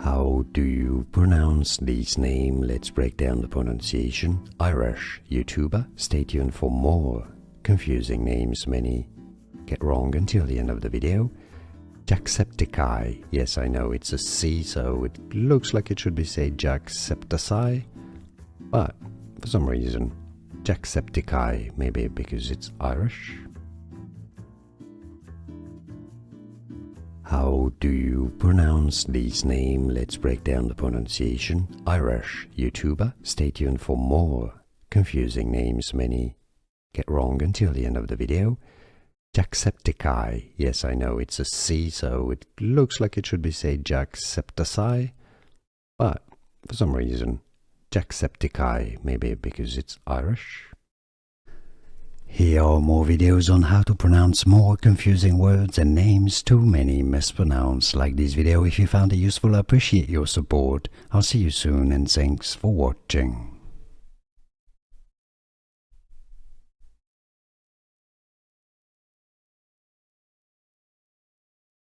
How do you pronounce this name? Let's break down the pronunciation. Irish YouTuber. Stay tuned for more confusing names many get wrong until the end of the video. Jacksepticeye. Yes, I know it's a C, so it looks like it should be said Jacksepticeye, but for some reason Jacksepticeye, maybe because it's Irish. How do you pronounce this name? Let's break down the pronunciation. Irish YouTuber. Stay tuned for more confusing names many get wrong until the end of the video. Jacksepticeye. Yes, I know it's a C, so it looks like it should be said Jacksepticeye, but for some reason Jacksepticeye, maybe because it's Irish. Here are more videos on how to pronounce more confusing words and names too many mispronounced. Like this video if you found it useful. I appreciate your support. I'll see you soon and thanks for watching.